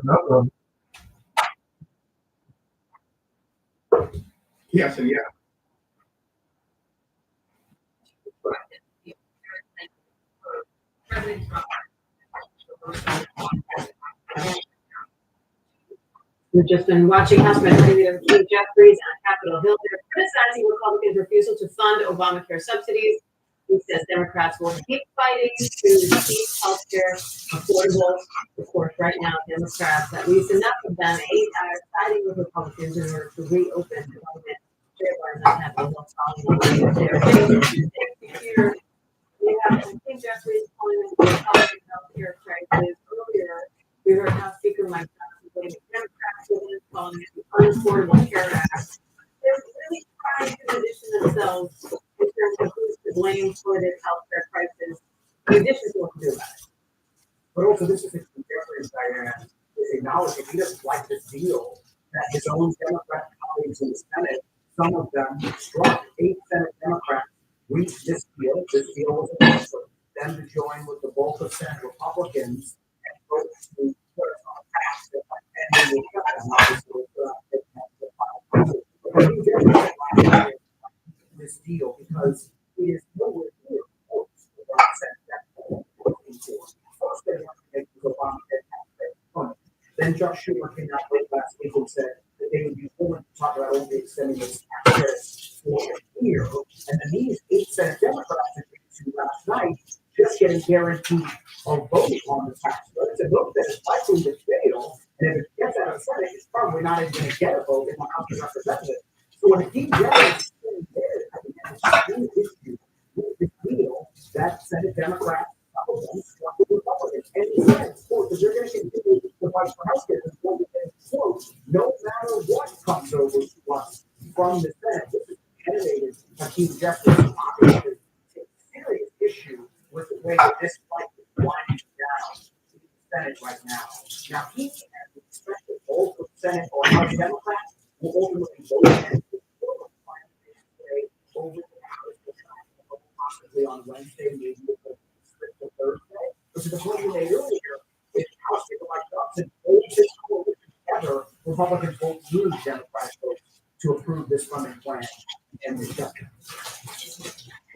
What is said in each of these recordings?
No. Yes, and yeah. We've just been watching House Minority Leader Keith Jeffries on Capitol Hill. They're criticizing Republicans' refusal to fund Obamacare subsidies. He says Democrats will keep fighting to keep health care affordable. Of course, right now, Democrats, at least enough of them, 8 are siding with Republicans in order to reopen development. Chair Barnes on Capitol Hill following there. Here, we have Keith Jeffries calling in the health care crisis. Earlier, we heard House Speaker Mike Johnson Democrats calling it the Unaffordable Care Act. They're really trying to position themselves in terms of who's to blame for this healthcare crisis, in addition to what to do about it. But also, this is a difference, Diane, is acknowledging he doesn't like the deal that his own Democrat colleagues in the Senate, some of them struck. 8 Senate Democrats reached this deal. This deal was enough for them to join with the bulk of Senate Republicans and vote to put us on a path that and they will cut them obviously this deal because it is nowhere near close to what Senate looking for. First, they want to make the Obamacare tax credit fund. Then Chuck Schumer came out late last week and said that they would be willing to talk about only extending those tax credits for a year. And then these 8 Senate Democrats agreed to last night just getting guaranteed a vote on the tax credits. A vote that is likely to fail. And if it gets out of the Senate, it's probably not even going to get a vote in the House of Representatives. So when Keith Jeffries is sitting there, I think that's a huge issue with the deal that Senate Democrats struck with Republicans. And he said, quote, that they're going to continue to fight for health care until quote, no matter what comes over to us from the Senate. This is animated by Keith Jeffries. Obviously, it's a serious issue with the way that this fight is winding down in the Senate right now. Now, he has expected both the Senate or House Democrats will ultimately vote against the over the House possibly on Wednesday, maybe for Thursday. Which is the point you made earlier. If House Speaker Mike Johnson holds this coalition together, Republicans won't lose Democratic votes to approve this funding plan and this budget.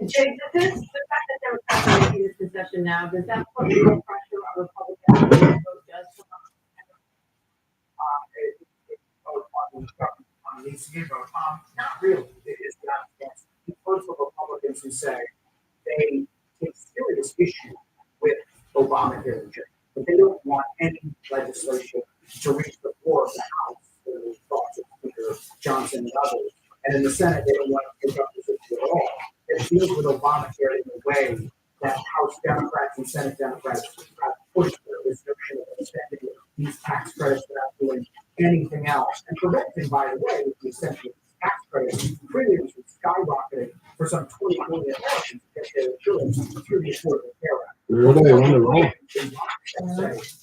Jay, the fact that Democrats are making this concession now, does that put more pressure on Republicans when the vote does come up? Not really. It is not. You've heard from Republicans who say they take serious issue with Obamacare, but they don't want any legislation to reach the floor of the House. The thoughts of Speaker Johnson and others, and in the Senate, they don't want to take up this issue at all. It deals with Obamacare in a way that House Democrats and Senate Democrats have pushed their restriction of extending these tax credits without doing anything else, and preventing, by the way, with the extension of tax credits, premiums were skyrocketing for some 20 million Americans to get their insurance through the Affordable Care Act.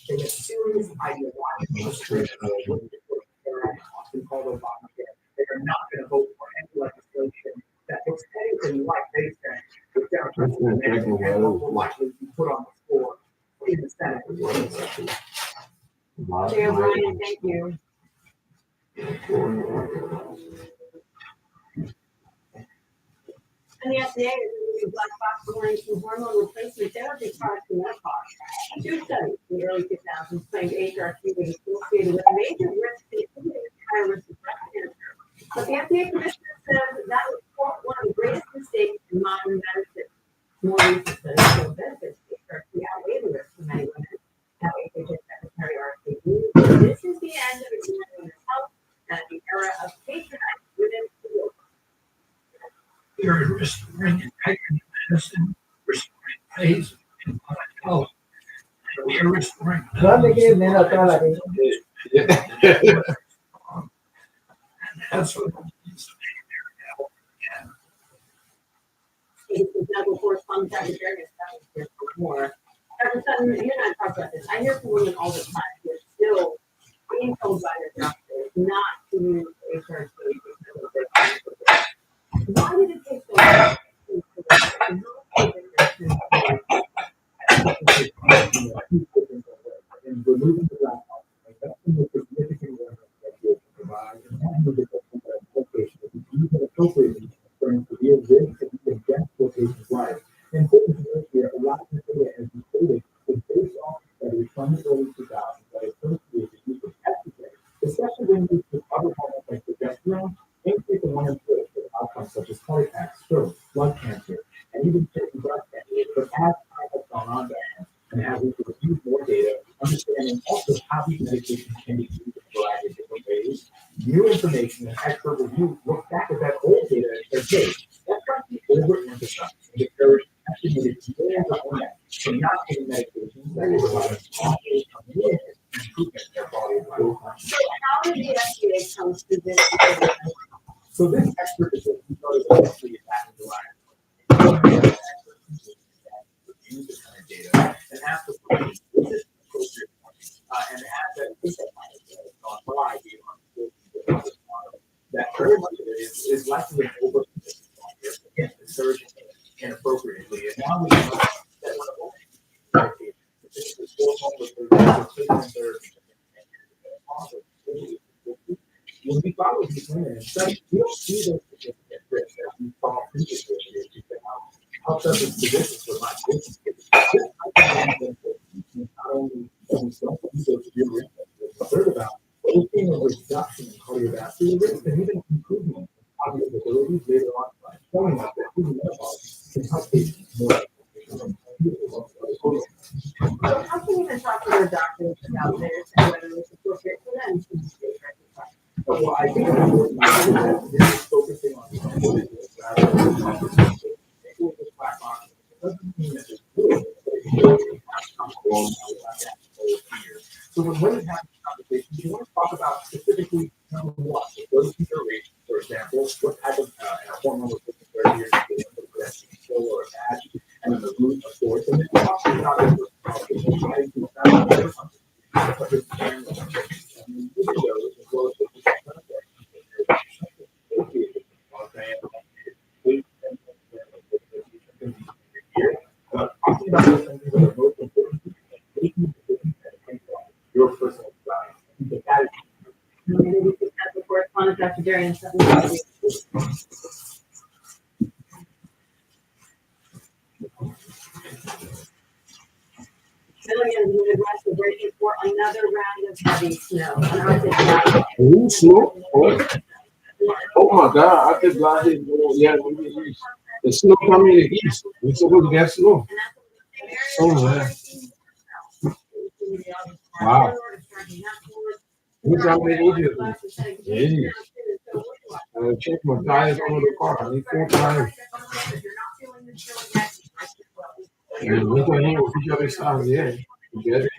They have serious ideological restrictions with the Affordable Care Act, often called Obamacare. They are not going to vote for any legislation that looks anything like they think the Democrats will likely be put on the floor in the Senate. Chair Brian, thank you. And the FDA is using black box warnings from hormone replacement therapy products in menopause. 2 studies in the early 2000s claimed HRT was associated with major risk, including higher risk of breast cancer. But the FDA commissioner says that was one of the greatest mistakes in modern medicine. More recent studies show benefits of HRT outweigh the risk for many women. Now, HHS Secretary R.K. This is the end of ignoring women's health and the era of patronizing women who work. We are restoring integrity in medicine, restoring praise in public health, ¿Dónde quieres ver a toda la gente? That's what. Example corresponds to various here for more. Every time you and I talk about this, I hear from women all the time who are still being told by their doctors not to use HRT because of their body. Why did it take so long? And removing the black box, like that's the most significant one that you provide. And that was the location that you use it appropriately for severe risk and you can get for patient's life. And important to note here, a lot of the data, as you stated, is based off studies from the early 2000s that associate the use of estrogen, especially when used with other hormones like progesterone, increase in one for outcomes such as heart attack, stroke, blood cancer, and even certain breast cancer. But as time has gone on, and as we review more data, understanding also how these medications can be used in a variety of different ways, new information and expert review look back at that old data and say, hey, that's not the overemphasized and discourage estimated millions of women from not taking medications that will provide a immediate improvement in their quality of life. So how did the FDA come to this? So this expert is started actually back in July. Review this kind of data and ask the question, is this appropriate? And ask that if that kind of data is on variety that very much of it is likely an over again, discouraging inappropriately. And now we know that one of the when we follow these women and study, we don't see those significant risks that we saw previously. Helps us as physicians with my business. Not only that we don't use those severe risks that we heard about, but we're seeing a reduction in cardiovascular risk and even improvement in cognitive abilities later on, showing us that even metabolic can help patients more. So how can you even talk to their doctors about this and whether it's appropriate for them to use HRT? Well, I think it's important that focusing on black box. It doesn't mean that it's good. So when women have this conversation, you want to talk about specifically number one, those considerations, for example, what type of hormone was taken 30 years ago, or attached, and then the root of source, and then talk about it. Your personal style. Maybe we could have the correspondence, Dr. Darian, something. Millions in the Midwest are bracing for another round of heavy snow. Ooh, snow? Oh my God, I just last year, yeah, the snow coming in the east. We're supposed to get snow. Oh man. Wow. Which I'm in Egypt. Yeah. I checked my tires on the car. I need 4 tires. And we can hang with each other's sides, yeah. Together.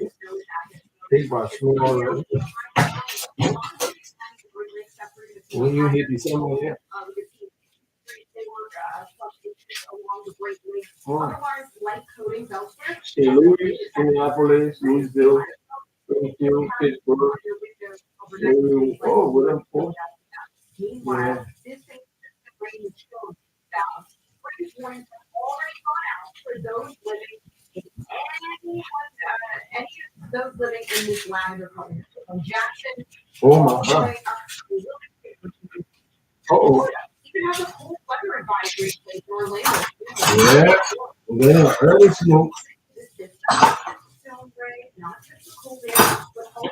Take my snow already. When you hit December, yeah. St. Louis, Minneapolis, Louisville, Springfield, Pittsburgh. Oh, what up, folks? Yeah. Those living in this lavender color. From Jackson. Oh my God. Oh. Even has a cold weather advisory in Orlando. Yeah. Yeah. Early snow. Not just the cold air, but also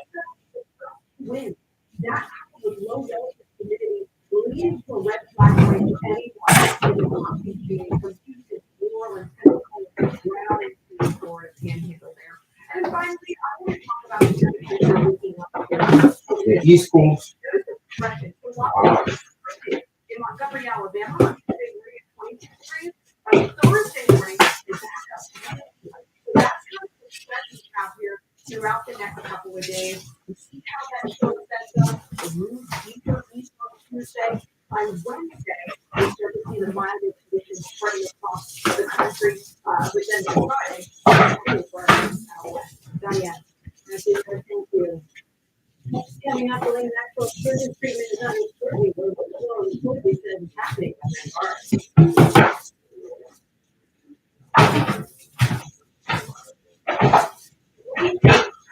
the wind. That with low relative humidity leading to a red flag for anyone from Houston, New Orleans, Pennsylvania, down into the Florida Panhandle there. And finally, I want to talk about The East Coast. In Montgomery, Alabama, on Tuesday morning at 22 degrees. On Thursday morning, it's back up. So that's kind of the stretch we have here throughout the next with Dave. See how that show sets up the mood deeper east on Tuesday. By Wednesday, we start to see the milder conditions spreading across the country. But then by Friday, it's really burning out west. Diane. Thank you. Coming up, the late natural surgeon treatment is not shortly. We're looking forward to says it's happening.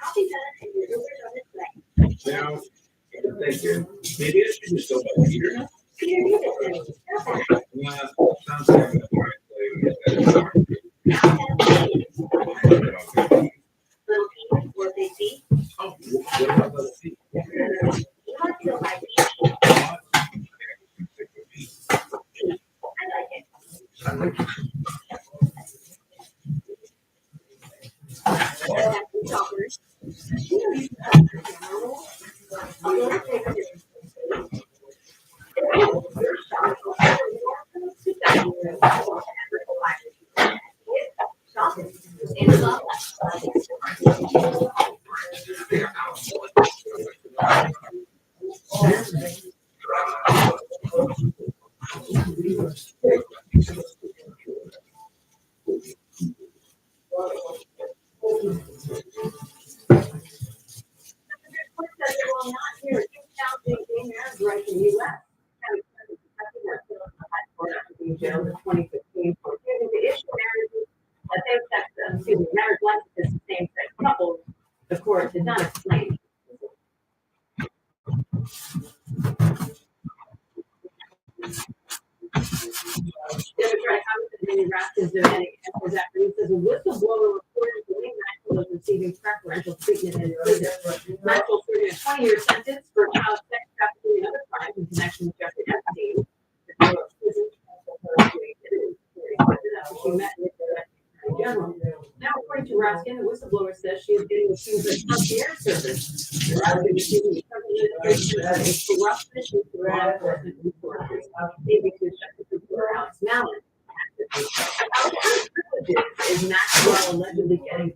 Copy that and you're doing on this thing. Now, thank you. Maybe I should just go by Peter now. Peter, you did it. Yeah, sounds like a Little Peter, or Big P. Oh, what about the feet? You might feel like I like it. Talkers. Jail in 2015 for refusing to issue marriages, marriage licenses to same-sex couples. The court did not explain. Democrat Congressman Vinnie Raskins demanding answers after he says a whistleblower reported that Lee Maxwell was receiving preferential treatment in prison. Maxwell serving a 20-year sentence for child sex trafficking and other crimes in connection with Jeffrey Epstein. She met with the Attorney General. Now, according to Raskin, the whistleblower says she is getting accused of concierge service. Raskin is using the corrupt mission to law enforcement resources. Maybe to Justice Alex Malin. Is Maxwell allegedly getting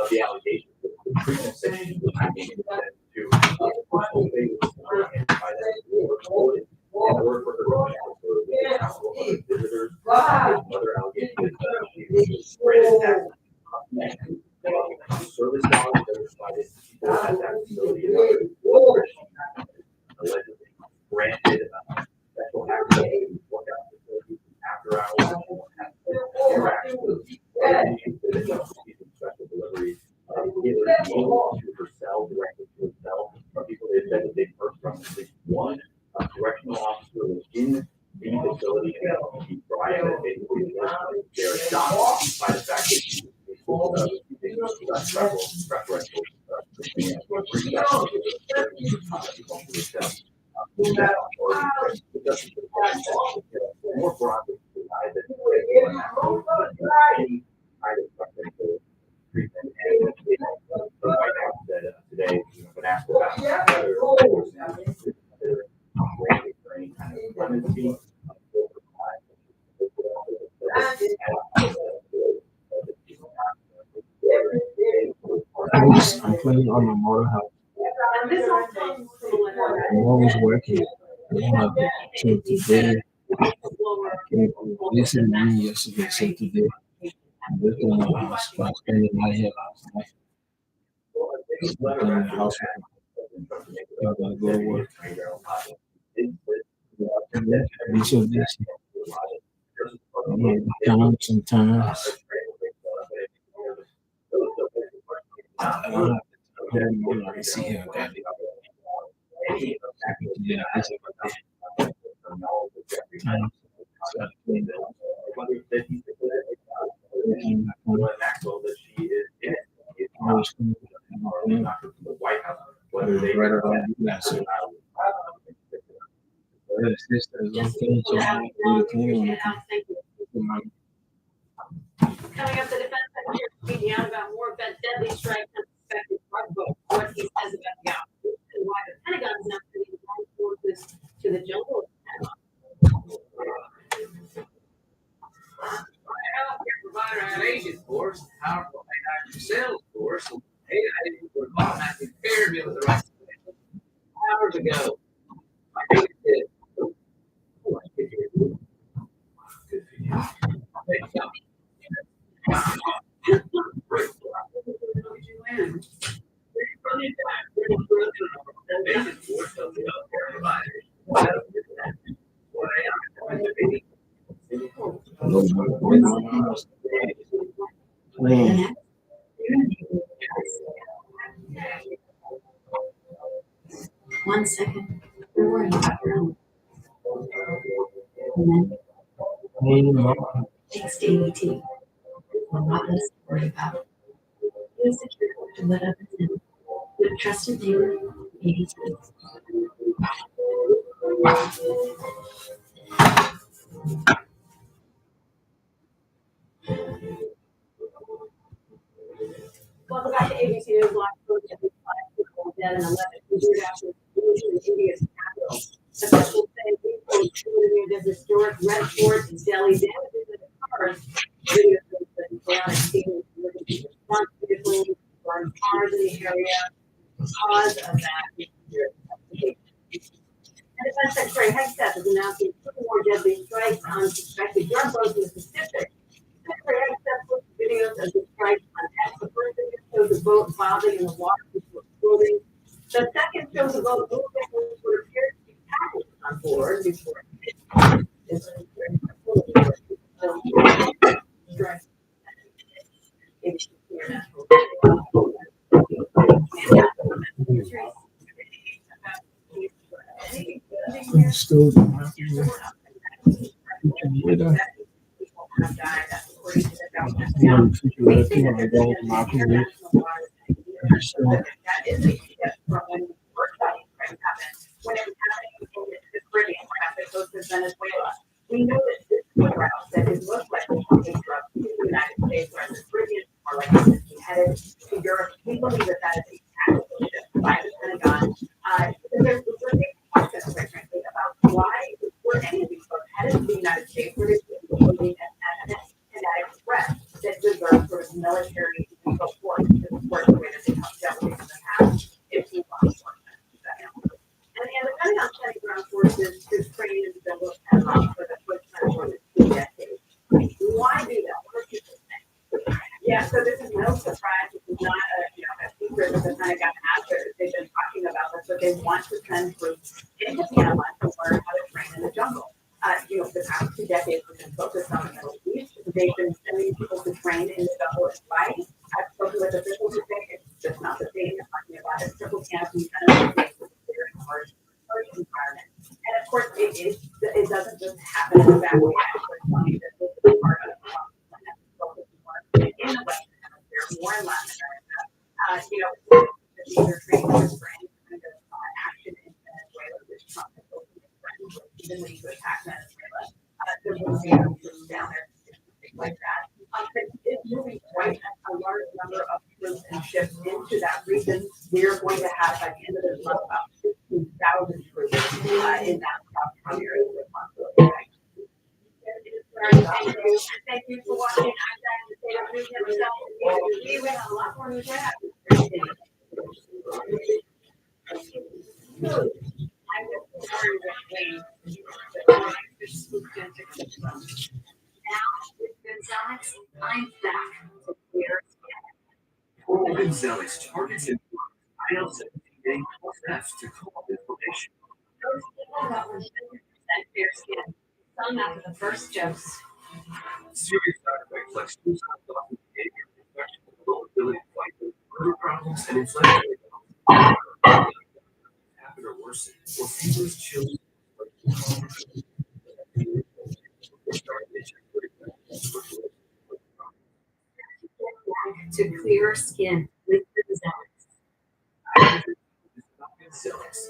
of the allegations of the treatment section to visitors, other allegations, service dollars that are provided at that facility, allegedly granted special access to workout facilities after hours, special deliveries, to herself, directly to herself. Some people they said that they first from at least one correctional officer within the facility and he tried that basically they're shocked by the fact that she preferential more broadly treatment and the White House said today when asked about whether for any kind of clemency I'm playing on the motor house. I'm always working. So today, listen to me yesterday, so today, I'm working on the house. I spent the night here last night. I'm in the house. I gotta go to work. I'm so busy. I'm like down sometimes. I don't have to I see here. I got it. Yeah, I see what time. White House, whether they sisters, Just okay, pull it out. No, appreciate it, Alex. Thank you. Coming up, the defense secretary is speaking out about more deadly strikes and suspected drug boats. What he says about the operation and why the Pentagon is not sending ground forces to the jungle. Healthcare provider had agent force, powerful AI sales force, and AI would automatically paired me with the right solution hours ago. My agent did. Oh, I did hear you. Good for you. Thank you. Great. Agent force of the healthcare providers. Man, One second. We're worried about your own. And then thanks to ABT. We're not less worried about being secure to let others in. With trusted neighbor, ABT. Welcome back to ABC News Live. Coach at the 5 people dead and 11 injured after explosion in India's capital. Officials say the explosion of historic red fort in Delhi damages in the cars. Video shows that the ground exceeding front vehicles, burned cars in the area. Cause of that. And Defense Secretary Hegseth is announcing 2 more deadly strikes on suspected drug boats in the Pacific. Secretary Hegseth posted videos of the strikes on X. The first video shows a boat bobbing in the water before exploding. The second shows a boat moving which would appear to be passengers on board before it hit. Strike. still That is a shift from when the first Saudi strike happened, when it was happening in the Caribbean, off the coast of Venezuela. We know that this is a route that is most likely to take drugs to the United States, whereas the Caribbean is more likely to be headed to Europe. We believe that that is a tactical shift by the Pentagon. There's a big question, quite frankly, about why were any of these folks headed to the United States, where they believing an kinetic threat that deserves sort of military and so forth to support the way that they have dealt with it in the past. If you want to and the Pentagon sending ground forces to train and develop for the first time for 2 decades. Why do that? What do people think? Yeah, so this is no surprise. This is not a secret that the Pentagon has. They've been talking about this, but they want to send troops into Panama to learn how to train in the jungle. The past 2 decades have been focused on the Middle East. They've been sending people to train in the jungle in Hawaii. I've spoken with officials who think it's just not the same. They're talking about a triple canopy kind of very harsh environment. And of course, it doesn't just happen in the back. We actually that this is part of in the Western Hemisphere, more in Latin America. These are training for any kind of action in Venezuela, which Trump has openly threatened with, even when he could attack Venezuela. There will be troops down there, things like that. But it's moving quite a large number of troops and ships into that region. We are going to have, by the end of this month, about 15,000 troops in that South area of responsibility. Thank you for watching. I'm Diane, the State of News Network. We have a lot more news right after. I was sorry with now, with Gonzalez, I'm back to clear skin. Gonzalez targets and IL-17 F's to call inflammation. Those people got 100% fair skin. Some after the first dose. Serious side effects like suicidal thoughts and behavior, infection, vulnerability to fight with murder problems, and inflammatory problems happen or worsen, or fevers, chills, To clearer skin with Gonzalez. Gonzalez.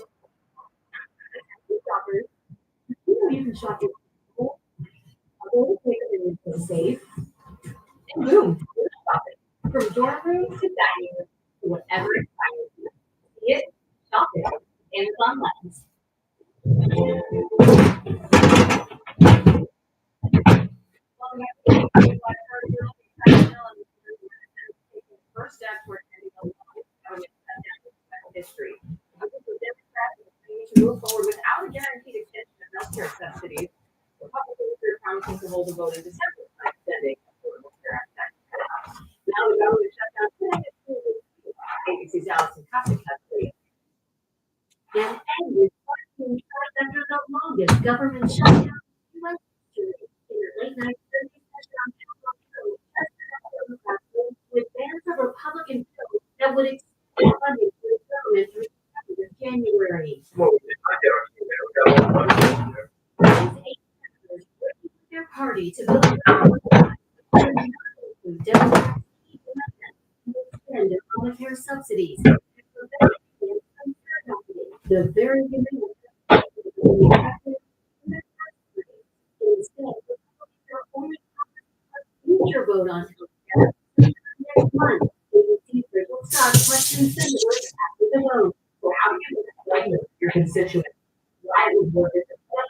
can shop your school, go to it is safe, and boom, you're shopping. From dorm room to dining room, to whatever inspires you. See it, shop it, Amazon Lens. First step toward ending the longest government shutdown in U.S. history. A group of Democrats are planning to move forward without a guaranteed extension of healthcare subsidies. Republicans are promising to hold a vote in December on extending Affordable Care Act tax cutoff. Now the government shutdown ABC's Allison Coppock has stated. And ended 14 months after the longest government shutdown in U.S. history. In the late 1930s, shutdown Capitol Hill, Democrats moved to advance a Republican bill that would extend funding for the government through the end of January. Well, we did not get our email. We got a lot of money there. These 8 senators working with their party to build a government Democrats keep elected to extend Obamacare subsidies. The very beginning of the instead, Republicans are only a future vote on healthcare. Next month, we will see Rachel Scott question senators after the vote. So how do you explain to your constituents why we were in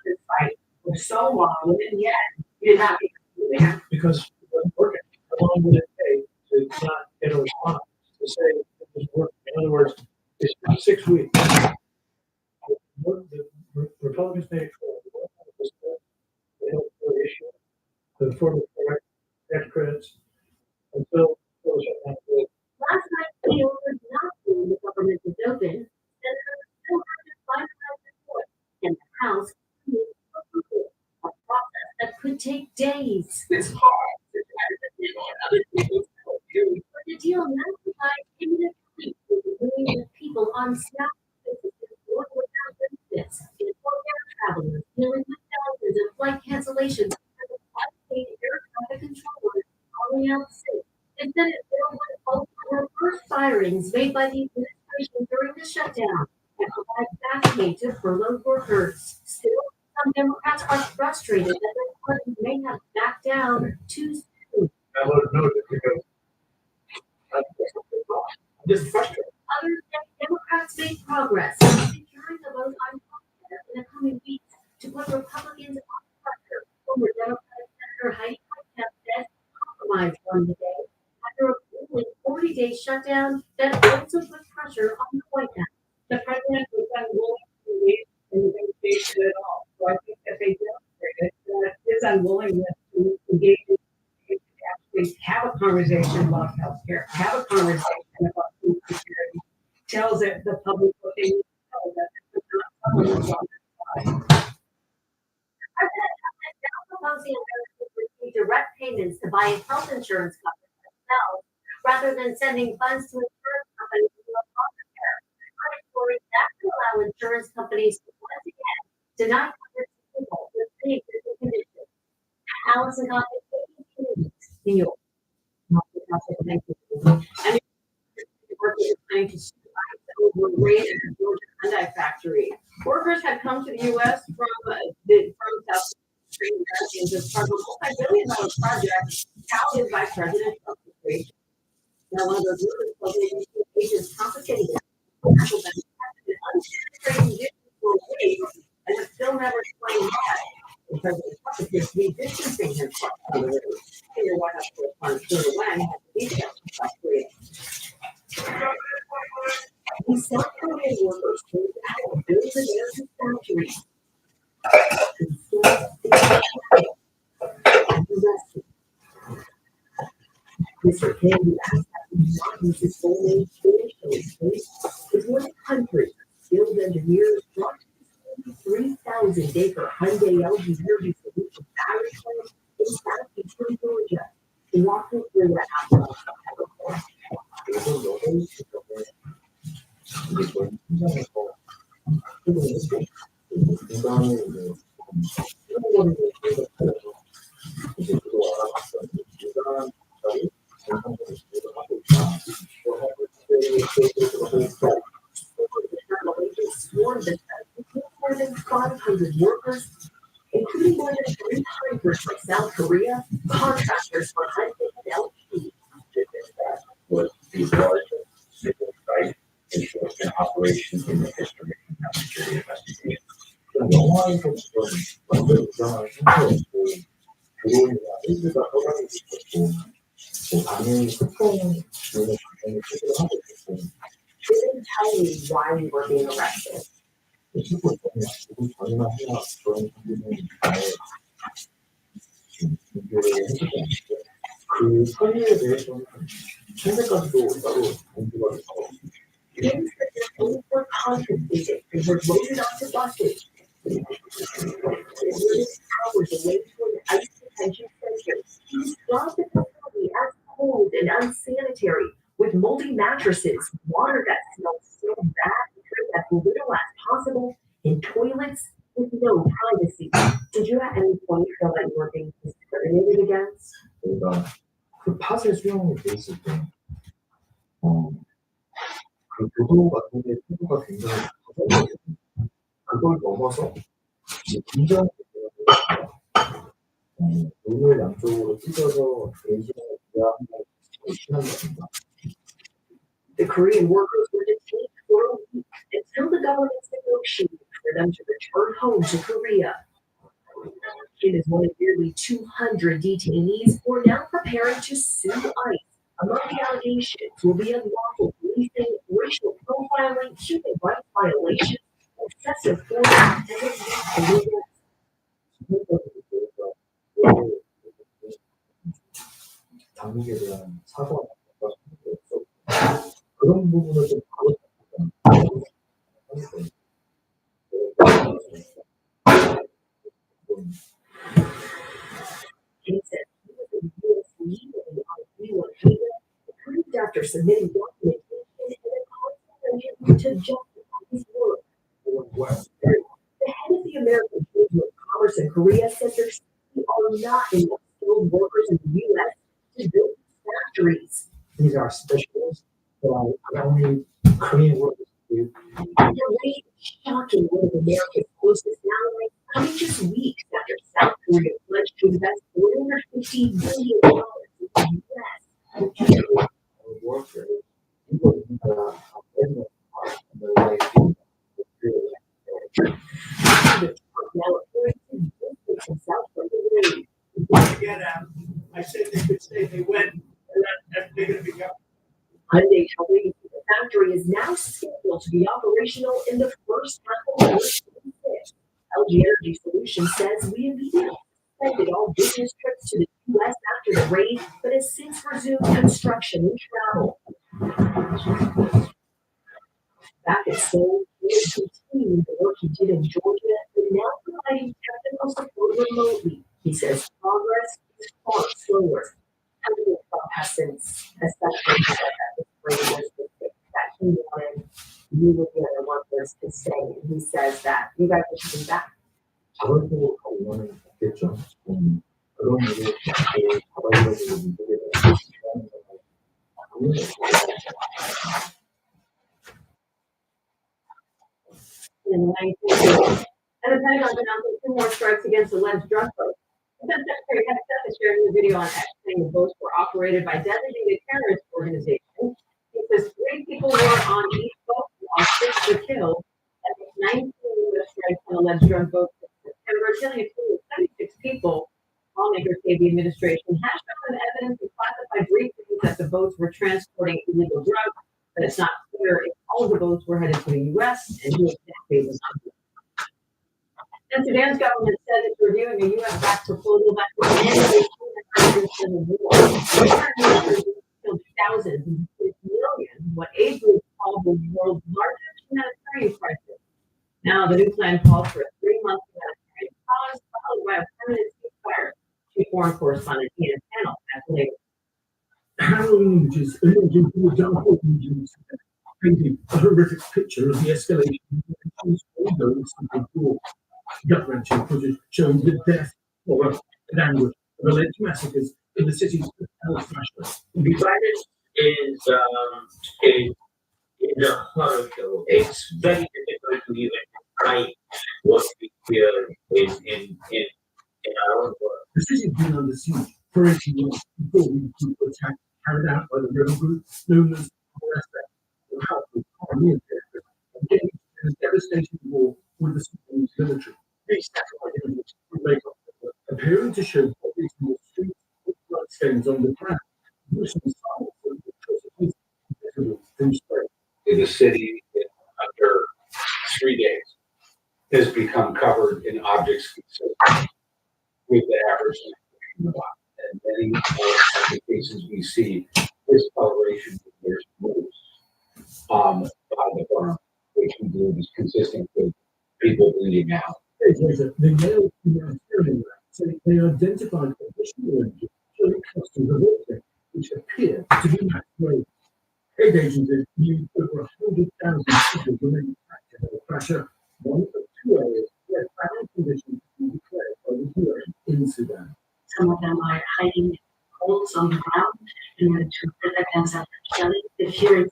this fight for so long, and yet you did not get it? Because it wasn't working. How long would it take to not get a response to say it was working? In other words, it's been 6 weeks. The Republicans made it clear they don't really issue the Affordable Care Act credits until those are not good. Last night, the order not doing the government is open. Senators still have to finalize the report, and the House needs approval, a process that could take days. It's hard. But the deal now provides imminent relief to the millions of people on SNAP businesses or without benefits, informal travelers dealing with thousands of flight cancellations because of five-state air traffic controllers calling out sick. The Senate bill would also reverse firings made by the administration during the shutdown and provide back pay to furloughed workers. Still, some Democrats are frustrated that their party may have backed down too soon. I would have known it because I'm just frustrated. Others say Democrats made progress in securing the vote on healthcare in the coming weeks to put Republicans on pressure. Former Democratic Senator Heidi Heitkamp said compromise won the day after a grueling 40-day shutdown that also put pressure on the White House. The president was unwilling to engage in the negotiation at all. So I think that they demonstrated that his unwillingness to engage in actually have a conversation about healthcare, have a conversation about food security, tells it the public what they need to know, that this is not someone who's on their side. President Trump is now proposing Americans receive direct payments to buy health insurance coverage themselves rather than sending funds to insurance companies to Obamacare. Credit scoring that will allow insurance companies to once again deny coverage to people with pre-existing conditions. Allison got New York. And the worker is planning to sue over a raid at the Georgia Hyundai factory. Workers had come to the U.S. from South Americans as part of a multi-billion-dollar project touted by President Trump's administration. Now, one of those workers told the agents confiscated them. Actual benefits have been unsanitary conditions for a week and have still never explained why. And President Trump appears to be distancing himself from the raid. Senior White House correspondent Shirley Wang has the details from South Korea. These South Korean workers came out of those American factories. Mr. Kennedy asked that he not use his full name space with one country. Skilled engineers brought 3,000 acre Hyundai LG Energy Solution battery plant in southeastern Georgia. Walking through the house. Sworn that more than 500 workers, including including more than 300 from South Korea, contractors for Hudson and LP. Was the largest civil rights enforcement operation in the history of security investigation. 영화에서 보던 완전 드라마를 생각했고 그거에 아이들과 허가를 있었고 또 당연히 소통을 당연히 제대로 하고 있었고 Didn't tell me why we were being arrested. 친구 때문에 누구 전이나 해야 그런 분들은 아예 준비를 해주지 않는데 그 선의에 대해서는 현재까지도 따로 공부가 돼서 Things that their phones were confiscated and were loaded onto buses. They were hours away to an ICE detention center. He described the facility as cold and unsanitary, with moldy mattresses, water that smelled so bad, drink as little as possible, and toilets with no privacy. Did you at any point feel that you were being discriminated against? 저희가 그 팟에 수용이 돼 있을 때 그 교도 같은 게 피부가 굉장히 커졌거든요. 그걸 넘어서 긴장 눈을 양쪽으로 찢어서 대신에 비하하는 신한다든가 The Korean workers were detained for a week until the government's negotiated for them to return home to Korea. Kim is one of nearly 200 detainees who are now preparing to sue ICE. Among the allegations will be unlawful policing, racial profiling, human rights violations, excessive force, and illegal. 당국에 대한 사과가 없었고 그런 부분을 좀 Kim said he was a U.S. legally on relocation, approved after submitting documentation and a consultation to justify his work. The head of the American Chamber of Commerce in Korea said there simply are not enough skilled workers in the U.S. to build factories. These are specialists that are only Korean workers. The rate is shocking one of America's closest allies, coming just weeks after South Korea pledged to invest $450 billion in the U.S. workers people in the business part of the life Now, according to districts in South Korea, Get out. I said they could say they went, and that's they're gonna be gone. Hyundai told me the factory is now scheduled to be operational in the first half of 2026. LG Energy Solutions says we immediately suspended all business trips to the U.S. after the raid, but has since resumed construction and travel. Back at Seoul, he is continuing the work he did in Georgia, but now providing technical support remotely. He says progress is far slower. Everyone has since, especially that this raid was the fix that he wanted you with the other workers to stay. And he says that you guys should be back. 자발적으로 원하는 없겠죠. 그런 일을 자발적으로 미국에 대해서 In 1980. And the Pentagon announced 2 more strikes against alleged drug boats. Defense Secretary Heather Seth is sharing the video on X saying the boats were operated by designated terrorist organizations. He says 3 people were on each boat while 6 were killed. And 19 U.S. strikes on alleged drug boats in September, killing a total of 76 people. Lawmakers say the administration has shown evidence and classified briefings that the boats were transporting illegal drugs, but it's not clear if all of the boats were headed to the U.S. and who exactly was on board. And Sudan's government says it's reviewing a U.S.-backed proposal that would mandate the civil war. Killed thousands and millions, what aid groups call the world's largest humanitarian crisis. Now, the new plan calls for a 3-month humanitarian pause, followed by a permanent ceasefire. Chief Foreign Correspondent Ian Panel has later. Harrowing images emerging from the Darfur region painting a horrific picture of the escalation of tensions ongoing since the war. Gut-wrenching footage showing the death, horror, and anguish of alleged massacres in the cities of El Fasher. The virus is a horror show. It's very difficult to even describe what we hear in been under siege for 18 months before the group attack carried out by the rebel group known as RSF, the powerful pioneer terrorists, engaged in a devastating war with the Sudanese military. These satellite images were made up, appearing to show bodies in the streets with blood stains on the ground, gruesome signs of atrocities visible from space. The city in under 3 days has become covered in objects consistent with the average length of the body. And many of the cases we see discoloration is moves by the burn, which we believe is consistent with people bleeding out. Days later, the Yale humanitarian lab said they identified additional images showing clusters of objects which appear to be mass graves. Aid agencies used over 100,000 people remaining trapped in the crasher, one of 2 areas where famine conditions have been declared by the UN in Sudan. Some of them are hiding in holes on the ground in order to protect themselves from shelling. The fear is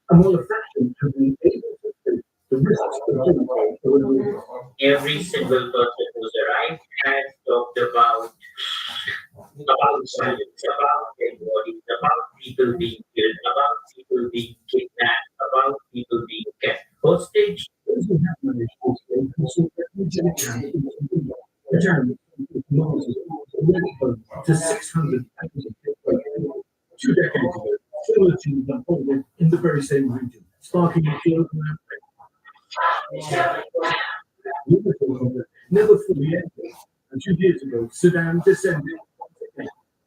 And while a fraction have been able to escape, the risks of genocide are real. Every single person who's arrived has talked about silence, about dead bodies, about people being killed, about people being kidnapped, about people being kept hostage. Those who have managed to escape have sought refuge in camps in Sudan. The Germans is already home to 600,000 people. 2 decades ago, similar scenes unfolded in the very same region, sparking a global outbreak. Never fully ended. And 2 years ago, Sudan descended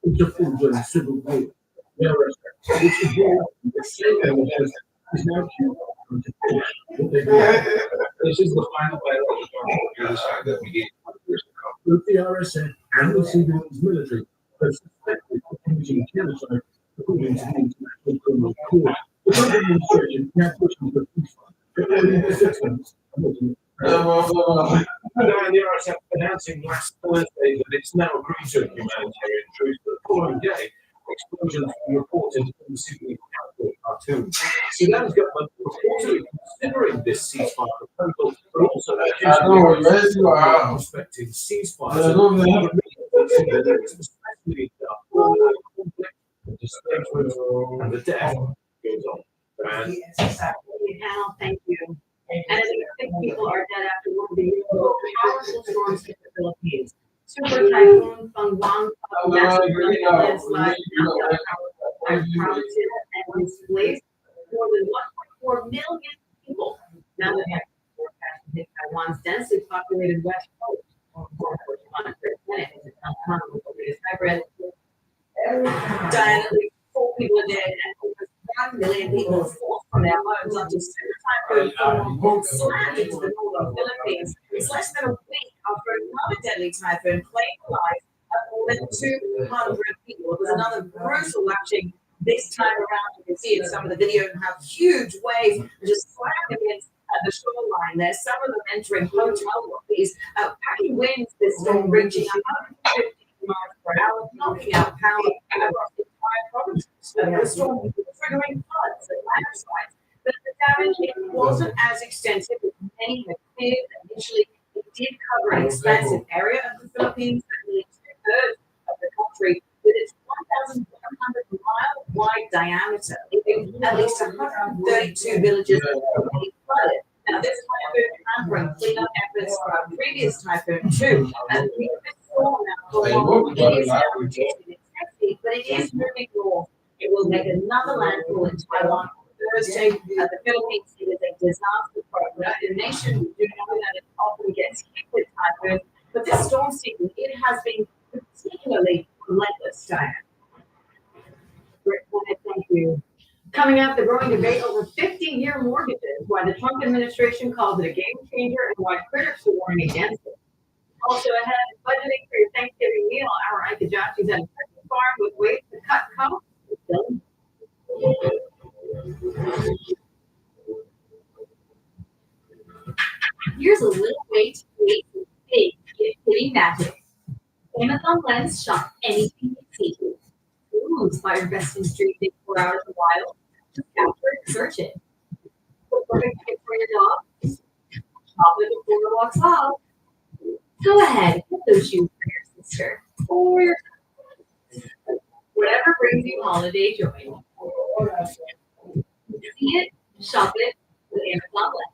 into full-blown civil war. The RSF, which is the same militias, is now accused to finish what they did. This is the final battle of the genocide that began 100 years ago. Both the RSF and the Sudanese military are suspected of committing genocide according to the International Criminal Court. The Trump administration now pushing for ceasefire, but only the 6 months are looking The RSF announcing last Thursday that it's now agreed to a humanitarian truce, but the following day, explosions were reported in the Sudanese capital, Khartoum. Sudan's government reportedly considering this ceasefire proposal, but also expecting ceasefire. Especially the displacement and the death goes on. And Panel, thank you. And at least 6 people are dead after one of the most powerful storms hit the Philippines. Super Typhoon Fangwang massive landslides provinces and displaced more than 1.4 million people. Now that have forecast to hit Taiwan's densely populated west coast. Diana, 4 people are dead and over 1 million people forced from their homes after Super Typhoon Fangwang slammed into the northern Philippines. It's less than a week after another deadly typhoon claimed the lives of more than 200 people. It was another brutal lashing this time around. You can see in some of the video how huge waves are just slamming against the shoreline there. Some of them entering hotel lobbies. Packing winds this storm reaching 150 miles per hour, knocking out power across the entire province. The storm triggering floods and landslides. But the damage it wasn't as extensive as many had feared initially. It did cover an expansive area of the Philippines, nearly 2/3 of the country, with its 1,100-mile wide diameter, leaving at least 132 villages completely flooded. Now, this typhoon hampering cleanup efforts from a previous typhoon too, and this storm now it is now reducing intensity, but it is moving north. It will make another landfall in Taiwan Thursday. The Philippines is a disaster prone nation. We do know that it often gets hit with typhoons, but this storm season, it has been particularly relentless, Diane. Thank you. Coming up, the growing debate over 50-year mortgages, why the Trump administration calls it a game changer and why critics are warning against it. Also ahead, budgeting for your Thanksgiving meal. Our Ike Ajaxi's at a turkey farm with ways to cut costs. Here's a little way to create some big kitty magic. Amazon Lens shop anything you see. Ooh, inspired best in street thing 4 hours in a while. Just capture it, search it. Perfect gift for your dog. Shop it before it walks off. Go ahead, get those shoes for your sister. for your whatever brings you holiday joy. See it, shop it with Amazon Lens.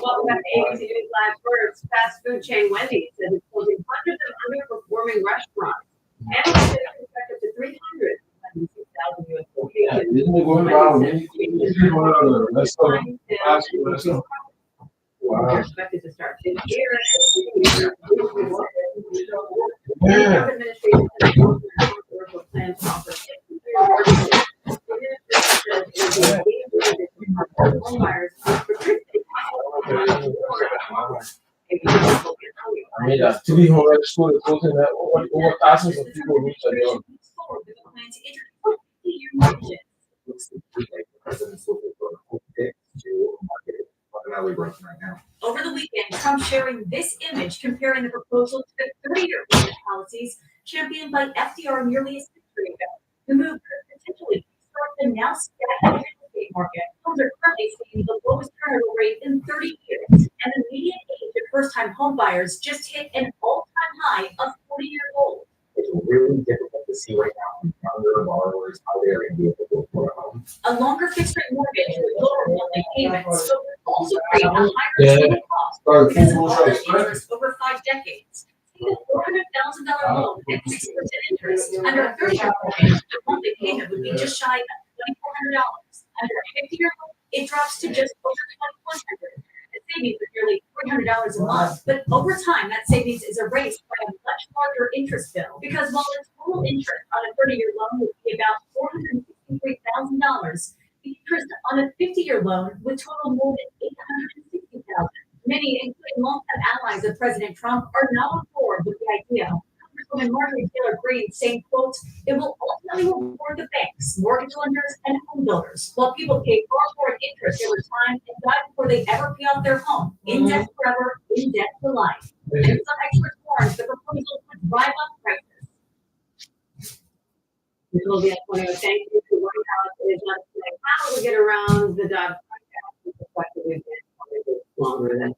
Welcome back to ABC News Live. First, fast food chain Wendy's says it's closing hundreds of underperforming restaurants. Analysts say they expect up to 396,000 U.S. locations. They're expected to start this year. The Trump administration has a plan to offer home buyers to be home at school, closing that over thousands of people reach a job. Over the weekend, Trump sharing this image comparing the proposal to the 30-year budget policies championed by FDR nearly a century ago. The move could potentially start the now stagnant real estate market. Homes are currently seeing the lowest turnover rate in 30 years, and the median age of first-time home buyers just hit an all-time high of 40 years old. It's really difficult to see right now from younger borrowers how they are going to be able to afford a home. A longer fixed-rate mortgage with lower monthly payments will also create a higher total cost because of all the interest over 5 decades. A $400,000 loan at 6% interest under a 30-year mortgage, the monthly payment would be just shy of $2,400. Under a 50-year loan, it drops to just over $2,100. The savings is nearly $300 a month, but over time, that savings is erased by a much larger interest bill. Because while the total interest on a 30-year loan would be about $463,000, the interest on a 50-year loan would total more than $860,000. Many, including longtime allies of President Trump, are now on board with the idea. Congresswoman Marjorie Taylor Greene saying, quote, "It will ultimately reward the banks, mortgage lenders, and home builders, while people pay far more in interest over time and die before they ever pay off their home. In debt forever, in debt for life." And some experts warned the proposal would drive up prices. This will be Antonio. Thank you to White House. It is not today. How we get around the Dodd-Frank Act is effectively longer than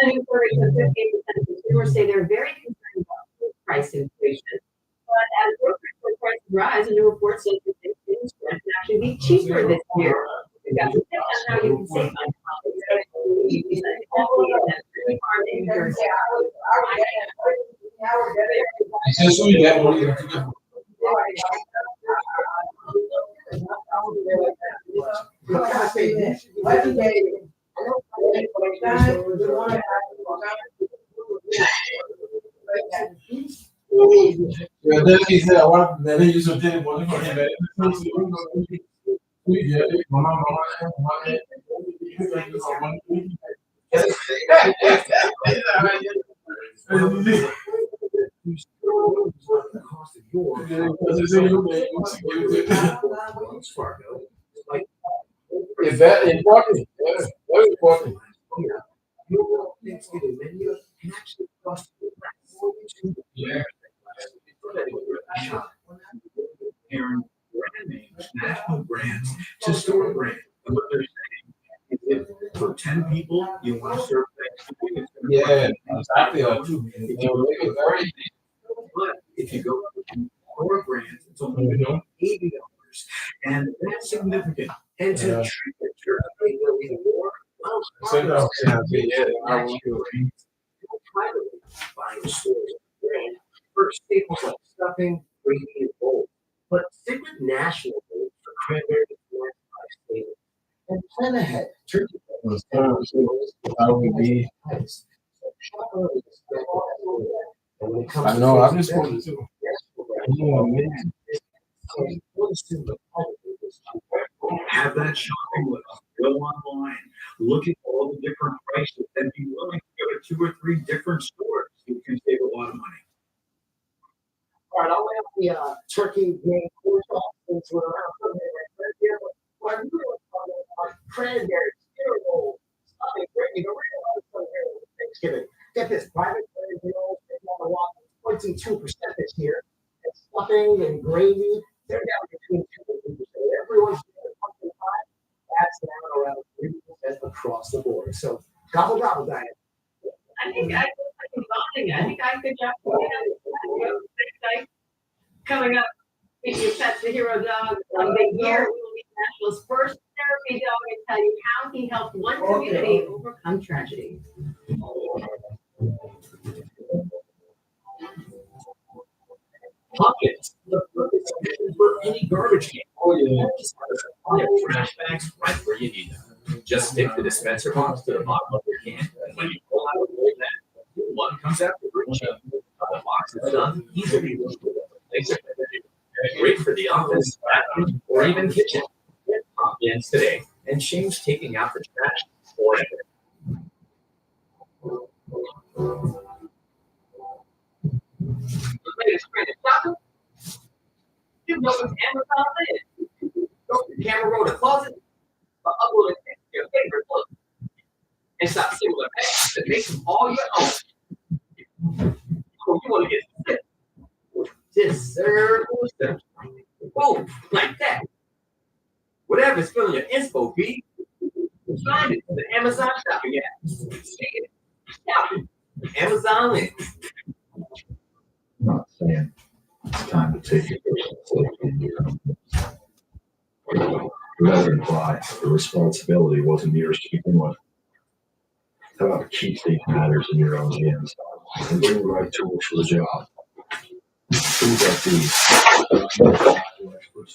and a new survey shows 58% of consumers say they're very concerned about food price inflation. But as grocery store prices rise, a new report says that things can actually be cheaper this year. We've got some tips on how you can save on Is that important? Yeah, very important. Yeah. Comparing brand names, national brands to store brands. And what they're saying is if for 10 people you want to serve Thanksgiving, it's going to Yeah, exactly. They will make it very. But if you go to store brands, it's only $80. And that's significant. And to treat it, there'll be more. Buying stores. First, staples like stuffing, gravy, and bowls. But stick with national foods for cranberry and staples. And plan ahead. Turkey. How we be. I know, I'm just going to. Have that shopping list. Go online. look at all the different prices and be willing to go to 2 or 3 different stores. You can save a lot of money. All right, I'll have the turkey game course off since we're around right here. But what I'm really talking about cranberry, spear roll, stuffing, gravy, the real lot of stuff here with Thanksgiving. Get this, private cranberry rolls, they want to walk 22% this year. And stuffing and gravy, they're down between 2 and 3%. Everyone's doing pumpkin pie. That's down around 3% across the board. So gobble gobble diet. I think I think I could just coming up. You pet the hero dog on the year. We will meet Nashville's first therapy dog and tell you how he helped one community overcome tragedy. Pockets, the perfect solution for any garbage can. Oh yeah. Trash bags right where you need them. Just stick the dispenser box to the bottom of your can, and when you pull out the bag, one comes out to reach you. The box is done easily. Great for the office, bathroom, or even kitchen. Get Pop-Ins today and change taking out the trash forever. The latest trend in shopping. You know what Amazon is. Go to the camera roll the closet, or upload your favorite book, and stop similar bags that make them all your own. So you want to get sick. Just circle steps. Boom, like that. Whatever's filling your inspo feed, find it in the Amazon shopping app. See it, shop it. Amazon links. I'm not saying it's time to take your personal safety into your own hands. Rather imply the responsibility wasn't yours to begin with. How about keep these matters in your own hands and bring the right tools for the job? Tools like these experts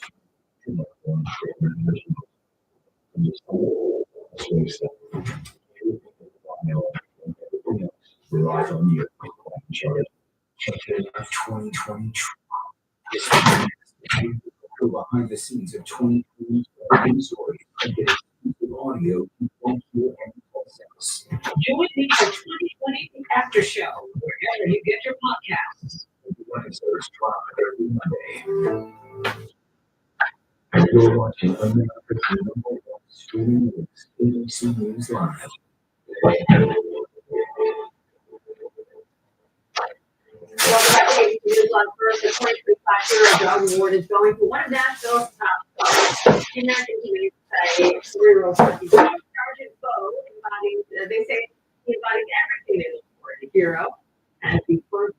relies on you. Of 2020 go behind the scenes of 2020 stories. Audio, you won't hear any false. Join me for 2020 After Show, wherever you get your podcasts. Wednesdays, every Monday. You're watching America's streaming with ABC News Live. Welcome back to ABC News Live. First, the 2025 Hero Dog Award is going to one of Nashville's top dogs. The American Humane Society 3-year-old turkey dog, Sergeant Bo, they say he embodies everything in the sport. A hero, and the first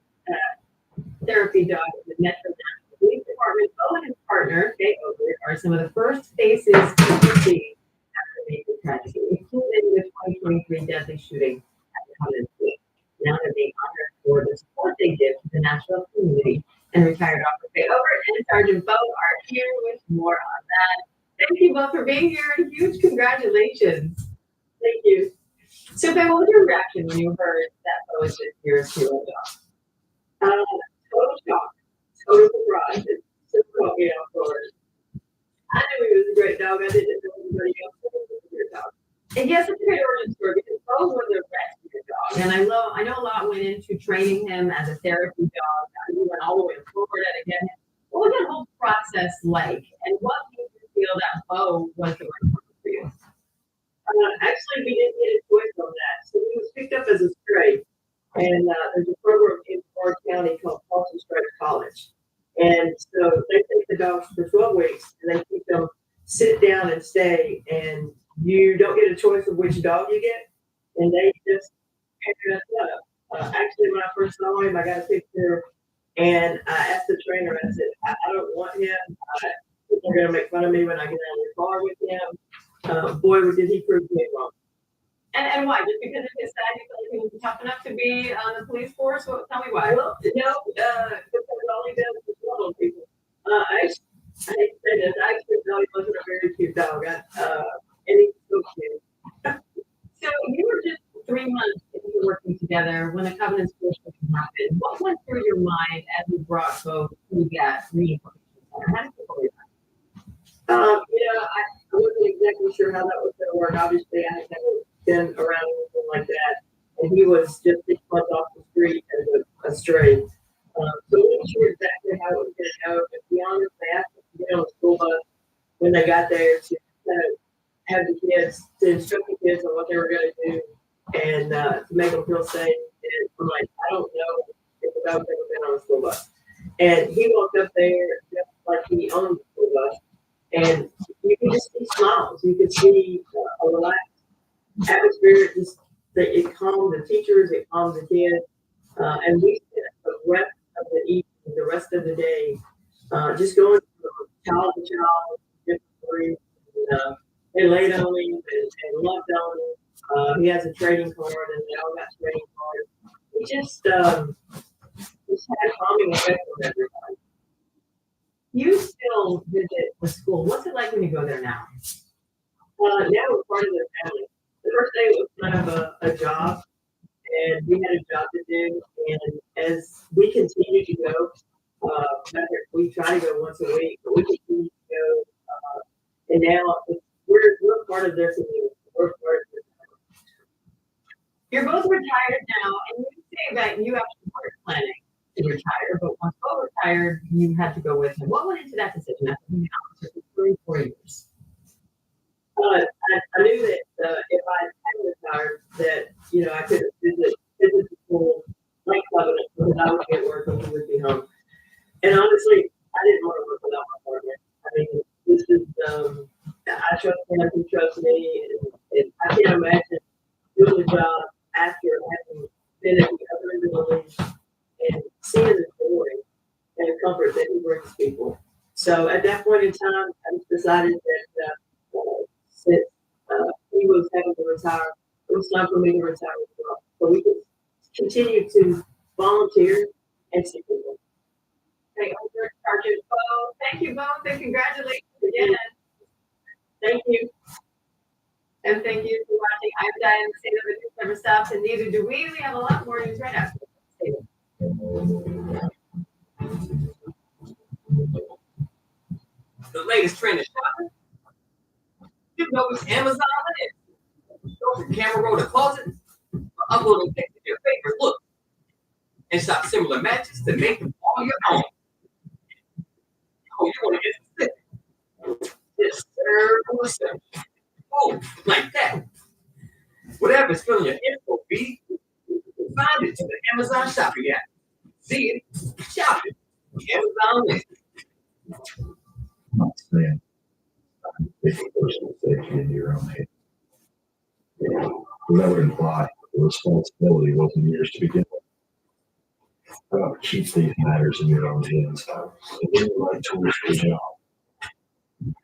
therapy dog of the Metro Nashville Police Department. Bo and his partner, Jay Ogert, are some of the first faces to see after the major tragedy, including the 2023 deadly shooting at the Common Fleet. Now they're being honored for the support they give to the Nashville community. And retired Officer Jay Ogert and Sergeant Bo are here with more on that. Thank you both for being here, and huge congratulations. Thank you. So, Ben, what was your reaction when you heard that Bo is this year's hero dog? Total shock, total surprise. It just caught me off guard. I knew he was a great dog. I didn't know anybody else was a great dog. And yes, it's a great origin story because Bo was a rescue dog, and I know a lot went into training him as a therapy dog. We went all the way to Florida to get him. What was that whole process like, and what made you feel that Bo was the right person for you? Actually, we didn't get a choice on that. So he was picked up as a stray, and there's a program in Clark County called Paulson Stripes College. And so they take the dogs for 12 weeks, and they keep them sit down and stay, and you don't get a choice of which dog you get, and they just pick it up. Actually, when I first saw him, I got a picture, and I asked the trainer, I said, I don't want him. People are going to make fun of me when I get out of the car with him. Boy, did he prove me wrong. And why? Just because of his size, you feel like he was tough enough to be on the police force? Well, tell me why. Well, because all he does is love on people. I hate to say this. I actually thought he wasn't a very cute dog. And he's so cute. So you were just 3 months into working together when the Covenant's first happened. What went through your mind as you brought both to that reinforcement center? How did you believe that? I wasn't exactly sure how that was going to work. Obviously, I had never been around anything like that. And he was just 6 months off the street as a stray. So we weren't sure exactly how it was going to go. But to be honest, they asked us to get on the school bus when they got there to kind of have the kids, to instruct the kids on what they were going to do and to make them feel safe. And I'm like, I don't know if the dog's ever been on a school bus. And he walked up there just like he owned the school bus. And you could just see smiles. You could see a relaxed atmosphere. It calmed the teachers, it calmed the kids. And we spent the rest of the evening, the rest of the day, just going from child to child, different stories. They laid on him and loved on him. He has a trading card, and they all got trading cards. He just had a calming effect on everybody. You still visit the school. What's it like when you go there now? Now we're part of their family. The first day was kind of a job, and we had a job to do. And as we continue to go, we try to go once a week, but we continue to go. And now we're part of their community. We're part of their family. You're both retired now, and you say that you actually weren't planning to retire, but once Bo retired, you had to go with him. What went into that decision after being out for 34 years? I knew that if I had retired, that I could visit the school like Covenant because I would get work and he would be home. And honestly, I didn't want to work without my partner. I mean, this is I trust him, he trusts me, and I can't imagine doing the job after having been at the other end of the league and seeing the joy and the comfort that he brings people. So at that point in time, I just decided that since he was having to retire, it was time for me to retire as well. So we could continue to volunteer and see people. Okay, over Sergeant Bo. Thank you both, and congratulations again. Thank you. And thank you for watching. I'm Diane, the State of the News never stops, and neither do we. We have a lot more news right after. Stay tuned. The latest trend is shopping. You know it's Amazon is. Go to camera roll the closet, upload and pick your favorite look, and shop similar matches to make them all your own. Oh, you want to get specific? Just serve oh, like that. Whatever's filling your info feed, find it to the Amazon shopping app. See it, shop it. Amazon is. Man, taking personal safety into your own hands. That would imply the responsibility wasn't yours to begin with. Keep these matters in your own hands. And get the right tools for the job.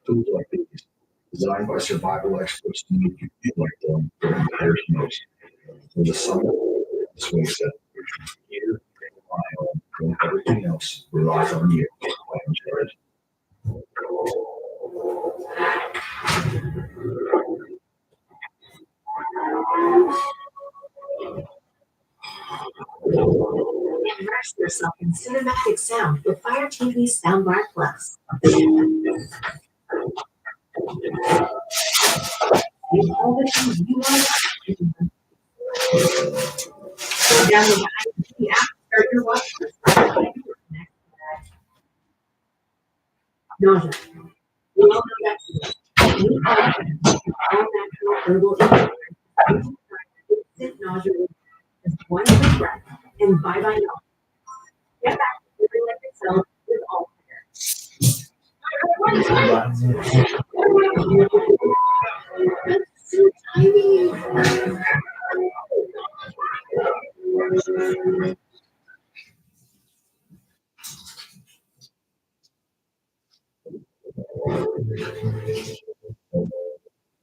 Tools like these, designed by survival experts to make you feel like them during the matters most. In the summer, swing set, you rely on when everything else relies on you. Immerse yourself in cinematic sound with Fire TV Soundbar Plus. All the things you want to download the app, start your watch list. Nausea. We all know that. You are all natural herbal ingredients. Instant nausea is one quick breath and bye bye nausea. Get back to living like yourself with all so tiny.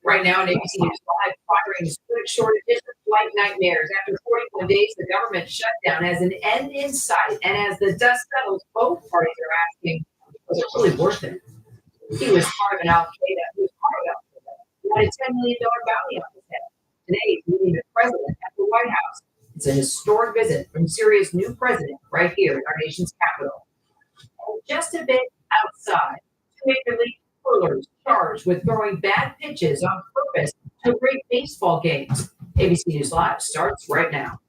Right now on ABC News 5, Bahrain's food shortages and flight nightmares. After 41 days, the government shutdown has an end in sight. And as the dust settles, both parties are asking, was it really worth it? He was part of an Al-Qaeda. He was part of Al-Qaeda. He had a $10 million bounty on his head. Today, he's meeting the president at the White House. It's a historic visit from Syria's new president right here in our nation's capital. And just a bit outside, two Major League Pullers charged with throwing bad pitches on purpose to great baseball games. ABC News Live starts right now.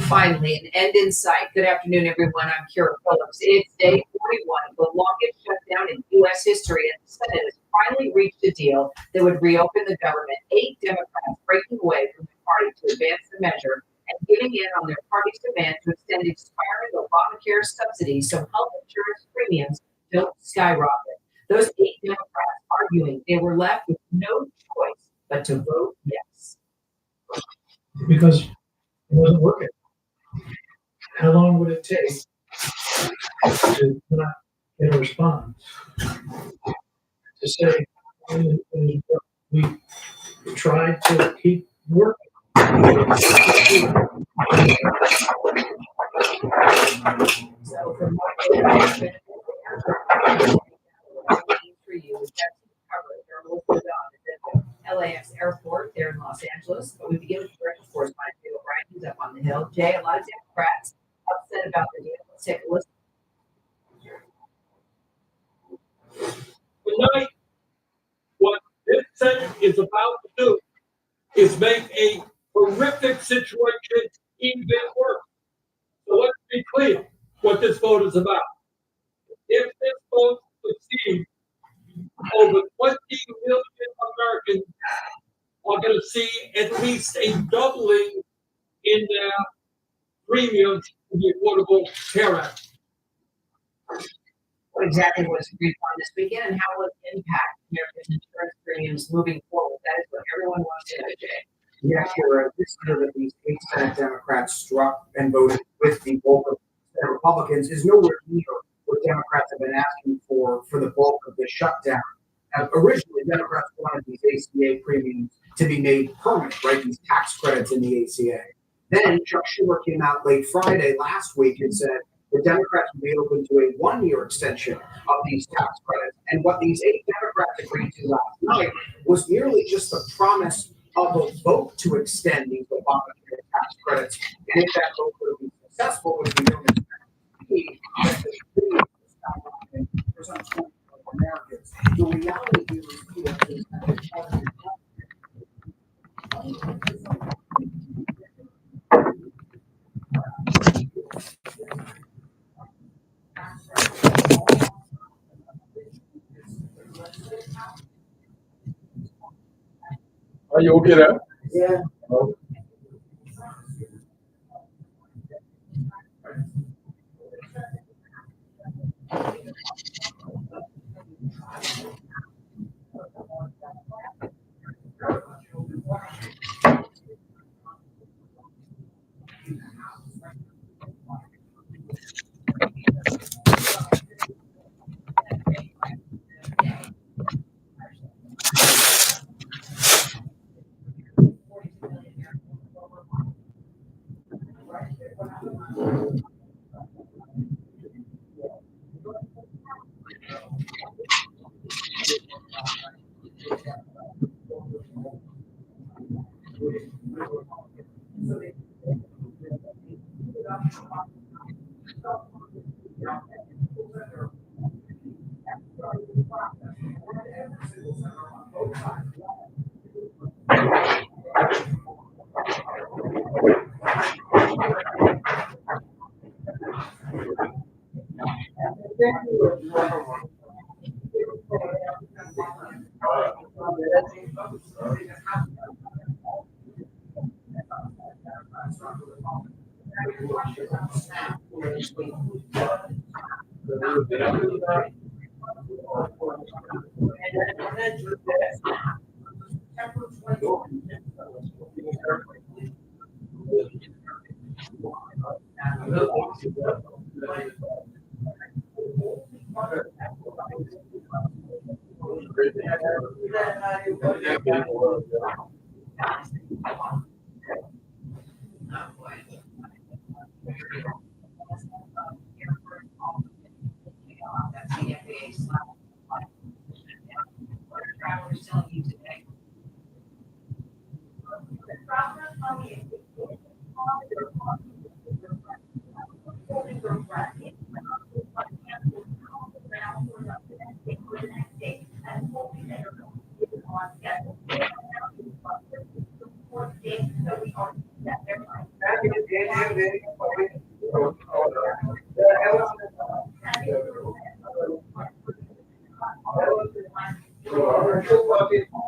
Finally, an end in sight. Good afternoon, everyone. I'm Kira Phillips. It's day 41 of the longest shutdown in U.S. history, and the Senate has finally reached a deal that would reopen the government. 8 Democrats breaking away from the party to advance the measure and giving in on their party's demand to extend expiring Obamacare subsidies so health insurance premiums don't skyrocket. Those 8 Democrats arguing they were left with no choice but to vote yes. Because it wasn't working. How long would it take to not get a response? To say, we tried to keep working. So for more for you, we've got some coverage. Our local dot at LAX airport there in Los Angeles. But we begin with direct correspondent Jay O'Brien, who's up on the Hill. Jay, a lot of Democrats upset about the deal. Let's take a listen. Tonight, what this Senate is about to do is make a horrific situation even worse. So let's be clear what this vote is about. If this vote succeeds, over 20 million Americans are going to see at least a doubling in their premiums in the Affordable Care Act. What exactly was agreed upon this weekend and how will it impact American insurance premiums moving forward? That is what everyone wants to know, Jay. Yeah, Kira, this year that these 8 Senate Democrats struck and voted with the bulk of the Republicans is nowhere near what Democrats have been asking for the bulk of the shutdown. Originally, Democrats wanted these ACA premiums to be made permanent, right? These tax credits in the ACA. Then Chuck Schumer came out late Friday last week and said the Democrats would be open to a 1-year extension of these tax credits. And what these 8 Democrats agreed to last night was merely just the promise of a vote to extend these Obamacare tax credits. And if that vote would be successful, which we don't expect for some 20 million Americans, the reality is Are you okay there? Yeah. Oh.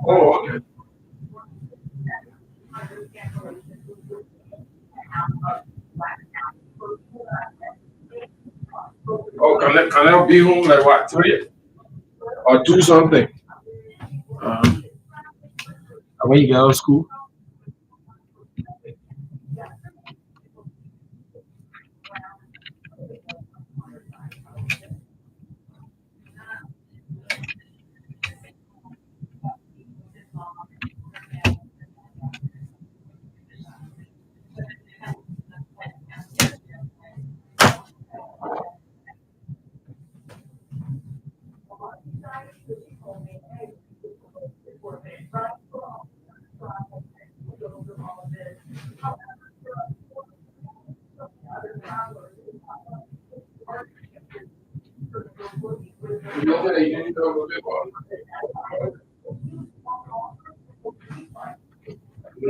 Oh, okay. Oh, can I be home like what, 3 or 2 something? When you get out of school?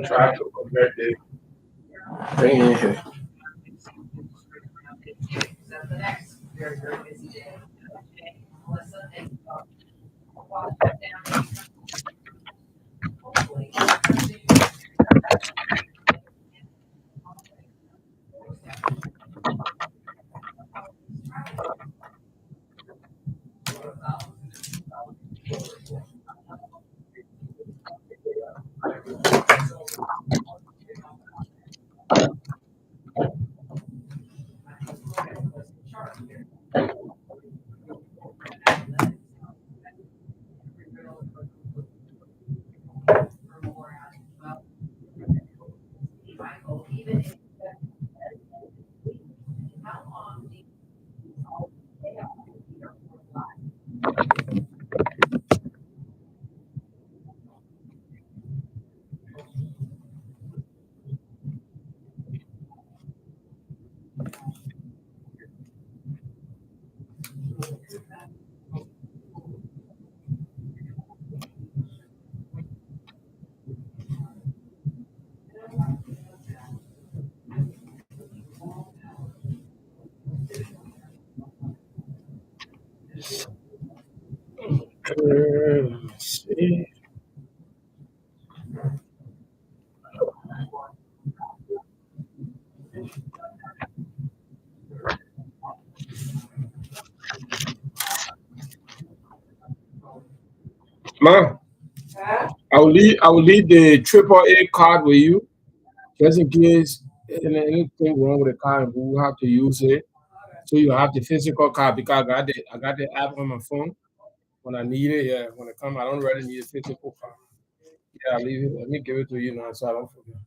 Try to convert it. Bring it here. So the next very, very busy day. Melissa, thank you. Hopefully. Let's see. Ma, I will leave the AAA card with you just in case anything wrong with the card. We will have to use it. So you have the physical card because I got the app on my phone. When I need it, yeah. When it come, I don't really need a physical card. Yeah, I'll leave it. Let me give it to you now so I don't forget.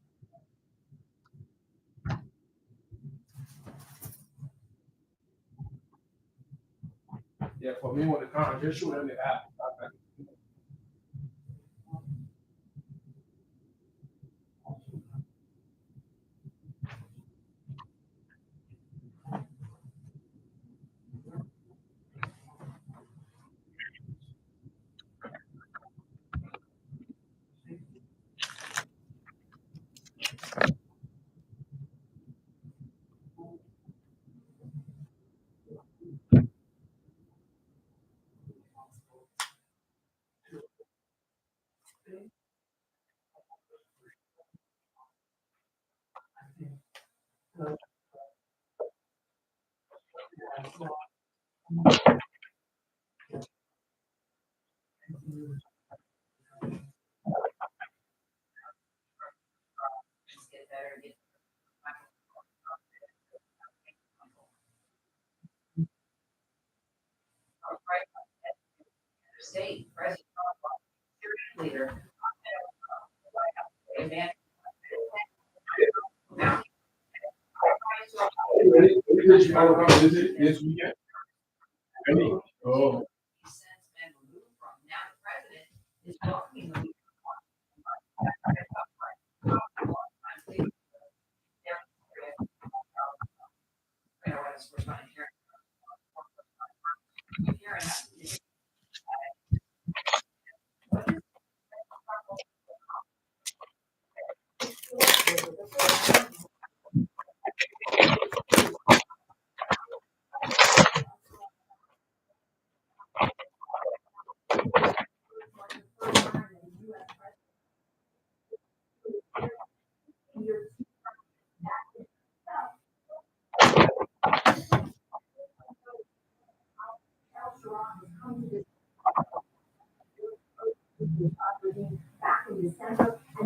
Yeah, for me when it comes, just show them the app. State president, leader. Amen. This weekend? Oh. Now the president is welcoming the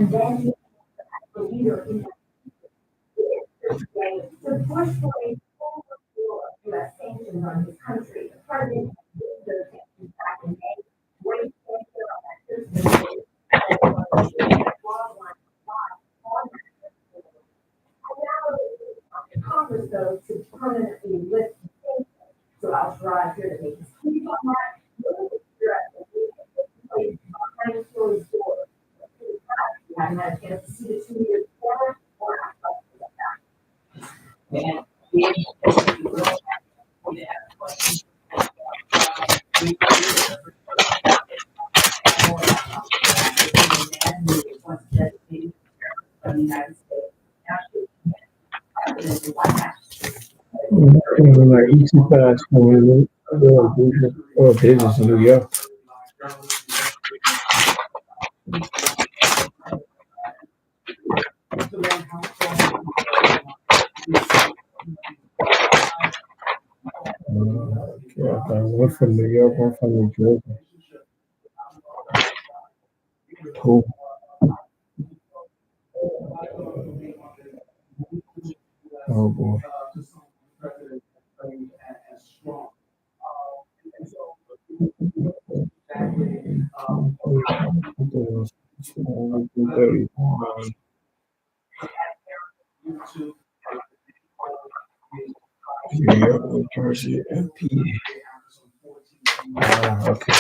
and then the leader in that. So Bush played over U.S. sanctions on his country. The president did those sanctions back in May. When he came here on that Thursday, Congress though to permanently lift the sanctions. So I'll drive here to make this clear on that. Behind closed doors. You haven't had a chance to see the 2 years before or after. And from the United States. President White House. Like easy pass when we or business in New York. Okay, one from New York, one from New Jersey. Cool. Oh boy. New York, New Jersey, and PA. Okay.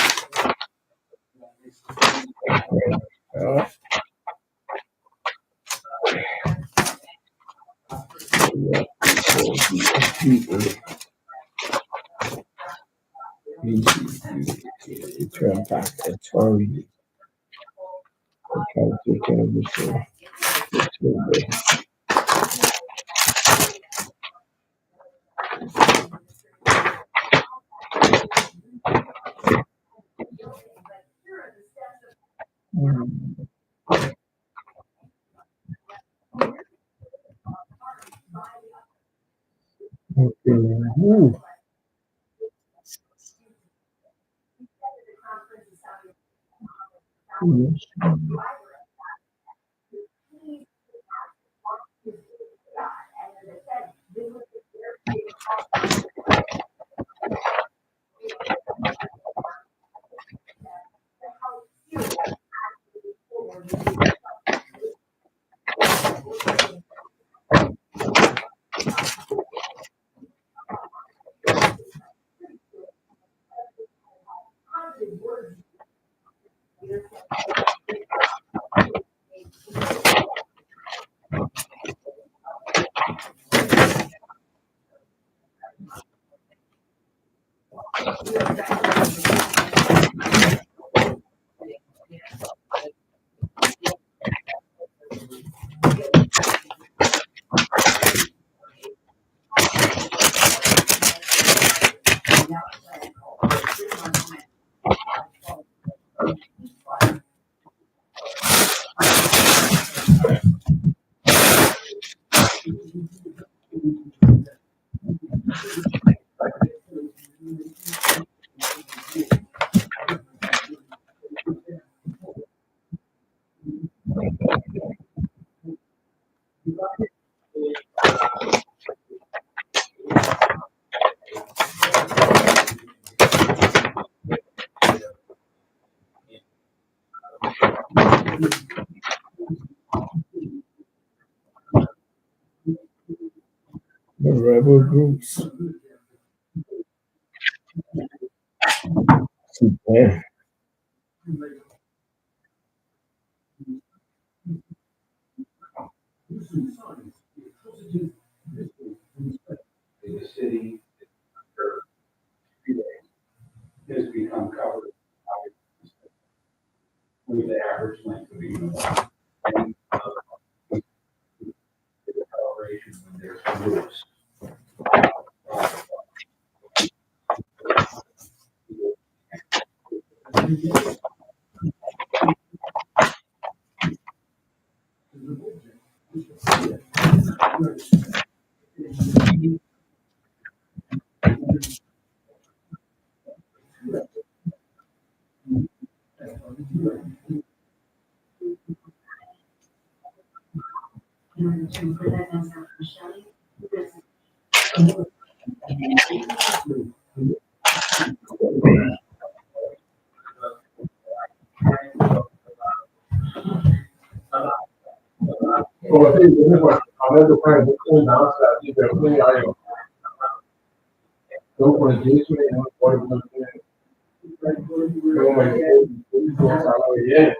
Turn back to Tory. Okay, take care of this. Ooh. The rebel groups. Yeah. The city, after 3 days, has become covered with the average length of being alive. And the acceleration when there's groups. to put that down for Shelley. Como te digo, hablando con el cuidado, y pero muy algo. Yo por el dicho, no por el como me dijo, bien.